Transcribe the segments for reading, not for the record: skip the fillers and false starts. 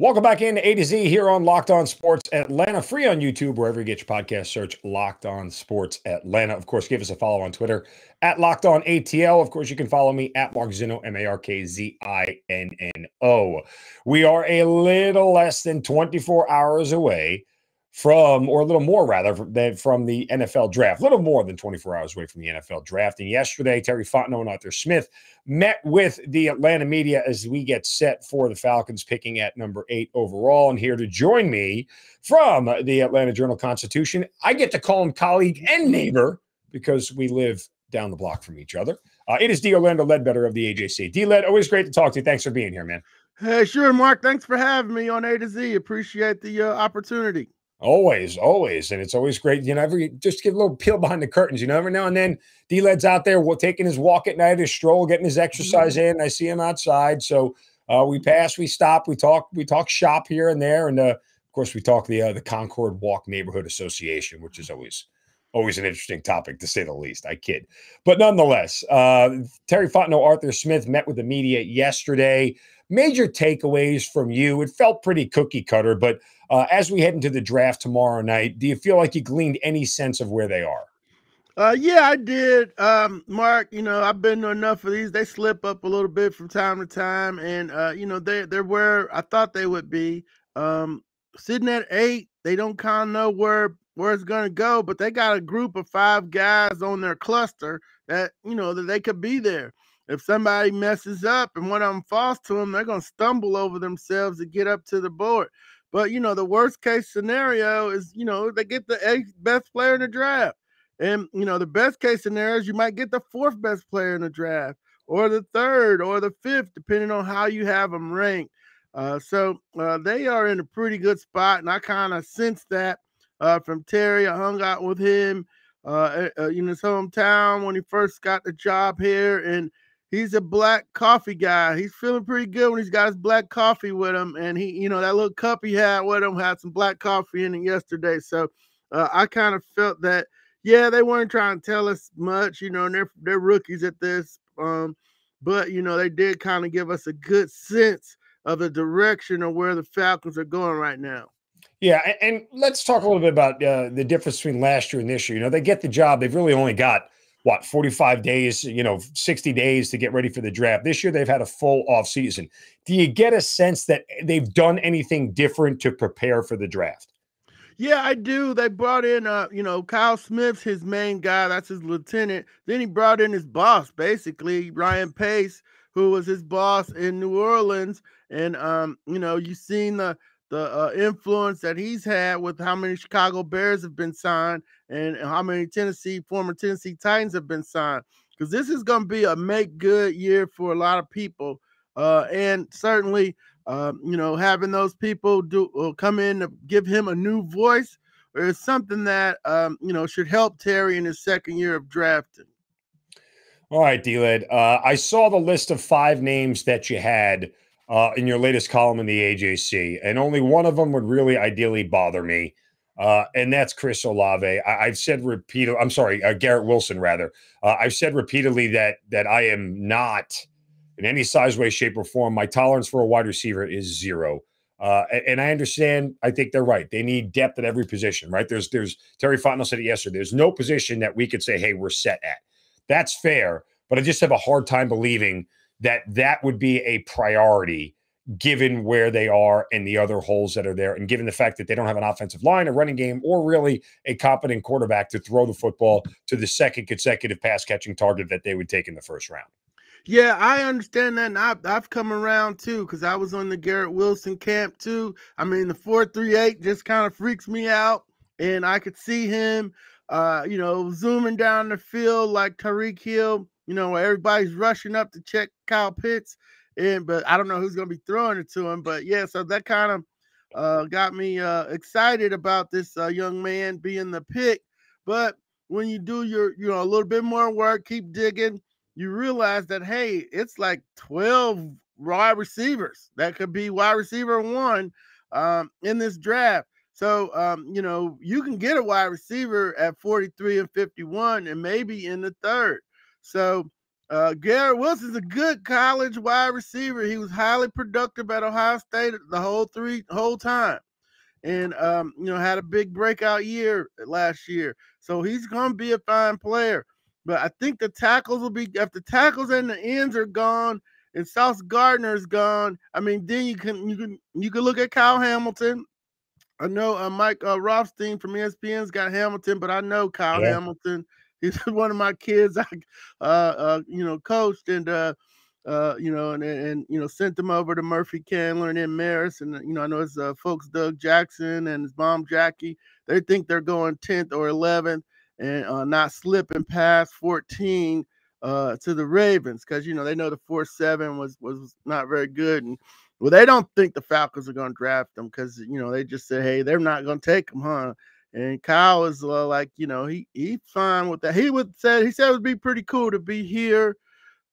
Welcome back into A to Z here on Locked On Sports Atlanta, free on YouTube, wherever you get your podcast, search Locked On Sports Atlanta. Of course, give us a follow on Twitter at Locked On ATL. Of course, you can follow me at Mark Zinno, MarkZinno. We are a little less than 24 hours away from, or a little more rather, from the NFL draft. A little more than 24 hours away from the NFL draft. And yesterday, Terry Fontenot and Arthur Smith met with the Atlanta media as we get set for the Falcons picking at number 8 overall. And here to join me from the Atlanta Journal-Constitution, I get to call him colleague and neighbor because we live down the block from each other. It is D. Orlando Ledbetter of the AJC. D-Led, always great to talk to you. Thanks for being here, man. Hey, sure, Mark. Thanks for having me on A to Z. Appreciate the opportunity. Always. And it's always great, just give a little peel behind the curtains, every now and then D-Led's out there taking his walk at night, his stroll, getting his exercise in. I see him outside. So we pass, we stop, we talk shop here and there. And of course we talk the Concord Walk Neighborhood Association, which is always an interesting topic to say the least. I kid. But nonetheless, Terry Fontenot, Arthur Smith met with the media yesterday. Major takeaways from you. It felt pretty cookie cutter, but as we head into the draft tomorrow night, do you feel like you gleaned any sense of where they are? Yeah, I did. Mark, I've been to enough of these. They slip up a little bit from time to time. And, they're where I thought they would be. Sitting at 8, they don't kind of know where it's going to go, but they got a group of 5 guys on their cluster that, that they could be there. If somebody messes up and one of them falls to them, they're going to stumble over themselves to get up to the board. But, the worst case scenario is, they get the 8th best player in the draft. And, the best case scenario is you might get the 4th best player in the draft or the 3rd or the 5th, depending on how you have them ranked. So they are in a pretty good spot. And I kind of sensed that from Terry. I hung out with him in his hometown when he first got the job here. And he's a black coffee guy. He's feeling pretty good when he's got his black coffee with him. And he, that little cup he had with him had some black coffee in it yesterday. So I kind of felt that, yeah, they weren't trying to tell us much, and they're rookies at this. But, they did kind of give us a good sense of the direction of where the Falcons are going right now. Yeah, and let's talk a little bit about the difference between last year and this year. They get the job. They've really only got 45 days, 60 days to get ready for the draft. This year, they've had a full off season. Do you get a sense that they've done anything different to prepare for the draft? Yeah, I do. They brought in, Kyle Smith's his main guy. That's his lieutenant. Then he brought in his boss, basically, Ryan Pace, who was his boss in New Orleans. And, you've seen the influence that he's had with how many Chicago Bears have been signed and how many former Tennessee Titans have been signed. Because this is going to be a make good year for a lot of people. And certainly, having those people come in to give him a new voice is something that, should help Terry in his second year of drafting. All right, D-Led. I saw the list of 5 names that you had in your latest column in the AJC, and only one of them would really ideally bother me, and that's Chris Olave. I've said repeatedly, Garrett Wilson, rather. I've said repeatedly that I am not, in any size, way, shape, or form, my tolerance for a wide receiver is 0. And I understand. I think they're right. They need depth at every position, right? There's Terry Fontenot said it yesterday. There's no position that we could say, hey, we're set at. That's fair, but I just have a hard time believing that would be a priority given where they are and the other holes that are there, and given the fact that they don't have an offensive line, a running game, or really a competent quarterback to throw the football to the second consecutive pass-catching target that they would take in the first round. Yeah, I understand that, and I've come around too, because I was on the Garrett Wilson camp too. I mean, the 4.38 just kind of freaks me out, and I could see him, zooming down the field like Tyreek Hill, where everybody's rushing up to check Kyle Pitts, but I don't know who's going to be throwing it to him. But yeah, so that kind of got me excited about this young man being the pick. But when you do your, a little bit more work, keep digging, you realize that, hey, it's like 12 wide receivers that could be wide receiver 1 in this draft. So, you can get a wide receiver at 43 and 51 and maybe in the 3rd. So, Garrett Wilson's a good college wide receiver. He was highly productive at Ohio State the whole time. And had a big breakout year last year. So he's gonna be a fine player. But I think the tackles will be, if the tackles and the ends are gone and Sauce Gardner's gone, I mean, then you can look at Kyle Hamilton. I know Mike Rothstein from ESPN's got Hamilton, but I know Kyle Hamilton. He's one of my kids I coached and sent them over to Murphy Candler and then Maris. And, I know his folks, Doug Jackson and his mom, Jackie, they think they're going 10th or 11th and not slipping past 14 to the Ravens. Cause they know the 4-7 was not very good. And well, they don't think the Falcons are going to draft them because, they just say, hey, they're not going to take them, huh? And Kyle is he's fine with that. He said it would be pretty cool to be here,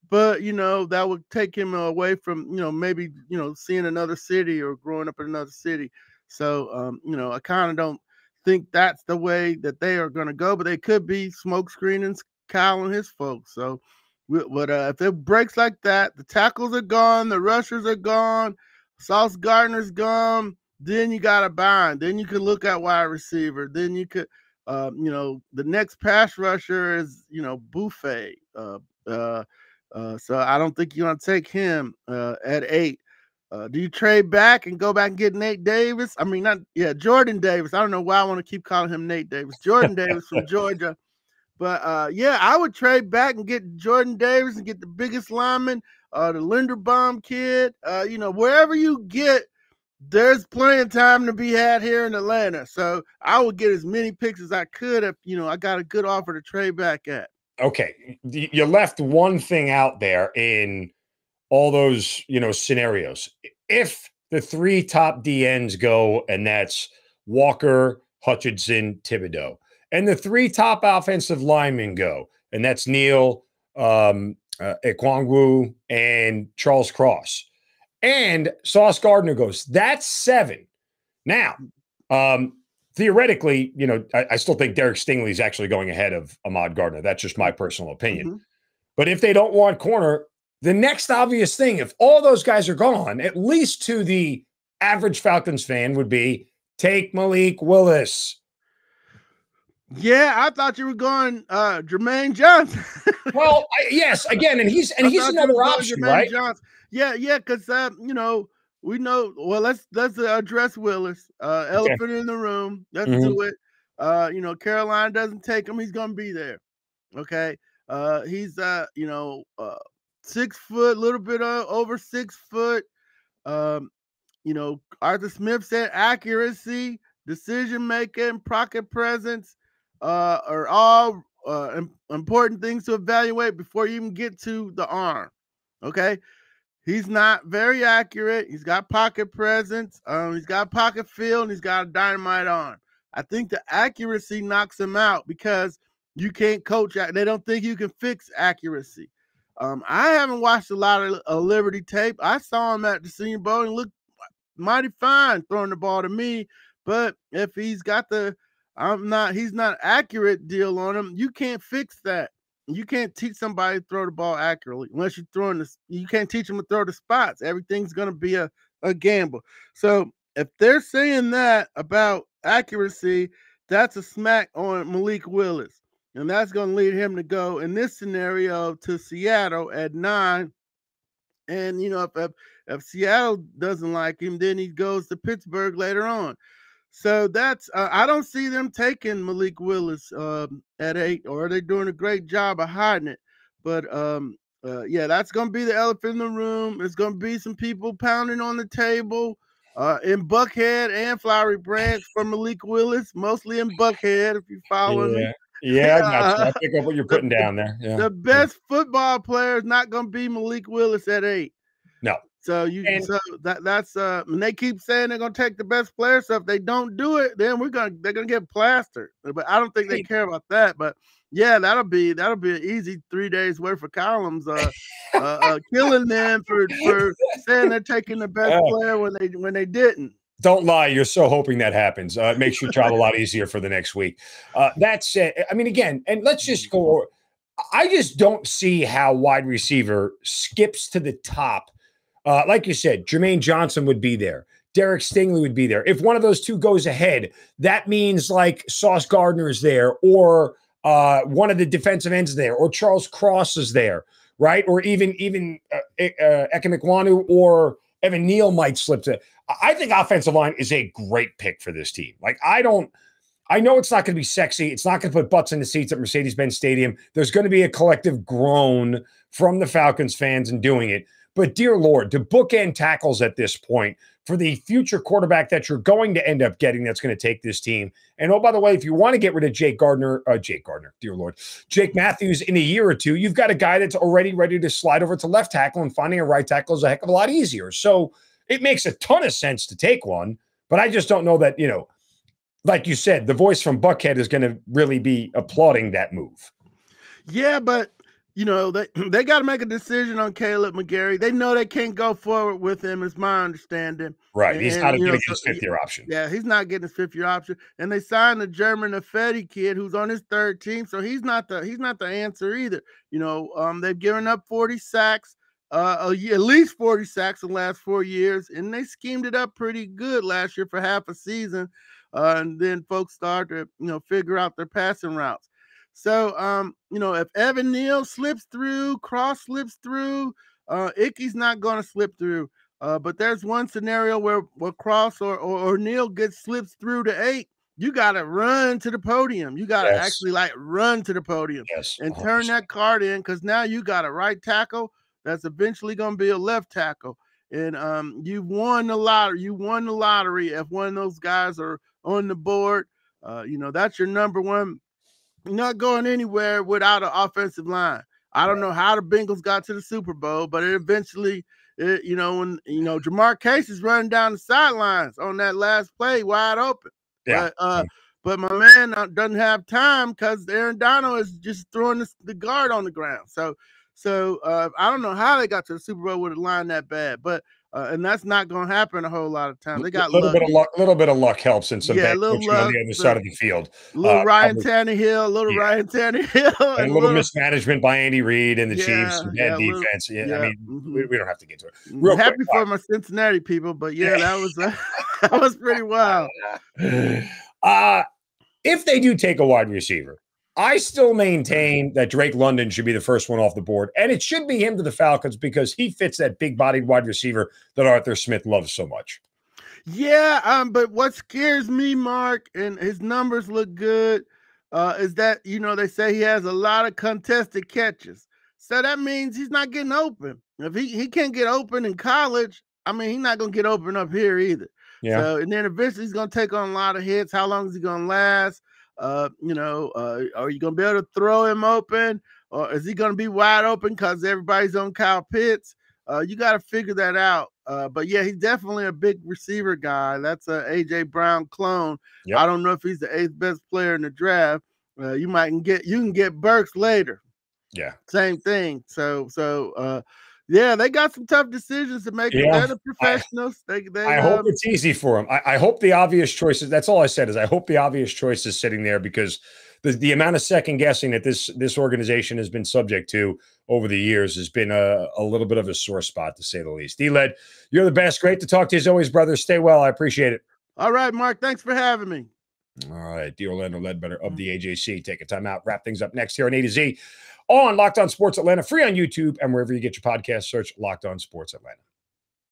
but that would take him away from maybe seeing another city or growing up in another city. So I kind of don't think that's the way that they are going to go, but they could be smoke screening Kyle and his folks. So but if it breaks like that, the tackles are gone, the rushers are gone, Sauce Gardner's gone, then you got to bind. Then you could look at wide receiver. Then you could, the next pass rusher is, Buffet. So I don't think you're going to take him at 8. Do you trade back and go back and get Nate Davis? I mean, Jordan Davis. I don't know why I want to keep calling him Nate Davis. Jordan Davis from Georgia. But, I would trade back and get Jordan Davis and get the biggest lineman, the Linderbaum kid. Wherever you get, there's plenty of time to be had here in Atlanta. So I would get as many picks as I could if, I got a good offer to trade back at. Okay. You left one thing out there in all those, scenarios. If the 3 top DNs go, and that's Walker, Hutchinson, Thibodeau, and the 3 top offensive linemen go, and that's Neal, Ekwangwu, and Charles Cross, and Sauce Gardner goes, that's 7. Now, theoretically, I still think Derek Stingley is actually going ahead of Ahmad Gardner. That's just my personal opinion. Mm-hmm. But if they don't want corner, the next obvious thing, if all those guys are gone, at least to the average Falcons fan, would be take Malik Willis. Yeah, I thought you were going Jermaine Johnson. Well, yes, again, and he's another option, right? Johnson. Yeah, because we know. Well, let's address Willis. Elephant in the room. Let's do it. Carolina doesn't take him. He's gonna be there. Okay. He's 6 foot, a little bit over 6 foot. Arthur Smith said accuracy, decision making, pocket presence are all important things to evaluate before you even get to the arm. Okay. He's not very accurate. He's got pocket presence. He's got pocket feel, and he's got a dynamite arm. I think the accuracy knocks him out because you can't coach. They don't think you can fix accuracy. I haven't watched a lot of Liberty tape. I saw him at the Senior Bowl and looked mighty fine throwing the ball to me. But if he's got he's not accurate deal on him, you can't fix that. You can't teach somebody to throw the ball accurately unless you're throwing you can't teach them to throw the spots. Everything's going to be a gamble. So if they're saying that about accuracy, that's a smack on Malik Willis. And that's going to lead him to go in this scenario to Seattle at 9. And, if Seattle doesn't like him, then he goes to Pittsburgh later on. So that's I don't see them taking Malik Willis at 8, or they're doing a great job of hiding it. But that's going to be the elephant in the room. It's going to be some people pounding on the table in Buckhead and Flowery Branch for Malik Willis, mostly in Buckhead, if you follow me. Yeah, I got you. I pick up what you're putting down there. Yeah. The best football player is not going to be Malik Willis at 8. No. So that's and they keep saying they're gonna take the best player. So if they don't do it, then they're gonna get plastered. But I don't think they care about that. But yeah, that'll be an easy 3 days worth of columns. Killing them for saying they're taking the best player when they didn't. Don't lie. You're so hoping that happens. It makes your job a lot easier for the next week. That said, I mean, again, and let's just go. I just don't see how wide receiver skips to the top. Like you said, Jermaine Johnson would be there. Derek Stingley would be there. If one of those two goes ahead, that means like Sauce Gardner is there, or one of the defensive ends there, or Charles Cross is there, right? Or even Ekemekwana or Evan Neal might slip to. I think offensive line is a great pick for this team. Like, I know it's not going to be sexy. It's not going to put butts in the seats at Mercedes-Benz Stadium. There's going to be a collective groan from the Falcons fans in doing it. But dear Lord, to bookend tackles at this point for the future quarterback that you're going to end up getting that's going to take this team. And oh, by the way, if you want to get rid of Jake Matthews in a year or two, you've got a guy that's already ready to slide over to left tackle, and finding a right tackle is a heck of a lot easier. So it makes a ton of sense to take one, but I just don't know that, like you said, the voice from Buckhead is going to really be applauding that move. Yeah, but they got to make a decision on Caleb McGarry. They know they can't go forward with him, is my understanding. Right. He's not getting his fifth-year option. Yeah, he's not getting his fifth-year option. And they signed the German Affetti kid who's on his third team, so he's not the answer either. They've given up 40 sacks, at least 40 sacks in the last 4 years, and they schemed it up pretty good last year for half a season. And then folks start to, figure out their passing routes. So, if Evan Neal slips through, Cross slips through, Icky's not going to slip through. But there's one scenario where Cross or Neal slips through to 8. You got to run to the podium. You got to actually run to the podium and turn that card in, because now you got a right tackle that's eventually going to be a left tackle. And you've won the lottery. You won the lottery if one of those guys are on the board. That's your number one. You're not going anywhere without an offensive line. I don't know how the Bengals got to the Super Bowl, but when Jamar Case is running down the sidelines on that last play wide open. Yeah. But my man doesn't have time because Aaron Donald is just throwing the guard on the ground. So I don't know how they got to the Super Bowl with a line that bad, but and that's not going to happen a whole lot of time. They got a little bit of luck helps, and some bad coaching on the other side of the field. Ryan Tannehill, and a little mismanagement by Andy Reid and the Chiefs, and bad defense. I mean, we don't have to get to it. Real happy quick, for my Cincinnati people, but that was that was pretty wild. If they do take a wide receiver, I still maintain that Drake London should be the first one off the board, and it should be him to the Falcons because he fits that big-bodied wide receiver that Arthur Smith loves so much. Yeah, but what scares me, Mark, and his numbers look good, is that, they say he has a lot of contested catches. So that means he's not getting open. If he can't get open in college, he's not going to get open up here either. Yeah. So, and then eventually he's going to take on a lot of hits. How long is he going to last? Are you going to be able to throw him open, or is he going to be wide open because everybody's on Kyle Pitts? You got to figure that out. But yeah, he's definitely a big receiver guy. That's a AJ Brown clone. Yep. I don't know if he's the 8th best player in the draft. You can get Burks later. Yeah, same thing. So they got some tough decisions to make. They're the professionals. I hope it's easy for them. I hope the obvious choices. That's all I said is I hope the obvious choice is sitting there, because the amount of second guessing that this organization has been subject to over the years has been a little bit of a sore spot, to say the least. D-Led, you're the best. Great to talk to you as always, brother. Stay well. I appreciate it. All right, Mark. Thanks for having me. All right, the Orlando Ledbetter of the AJC. Take a time out. Wrap things up next here on A to Z on Locked On Sports Atlanta, free on YouTube and wherever you get your podcasts. Search Locked On Sports Atlanta.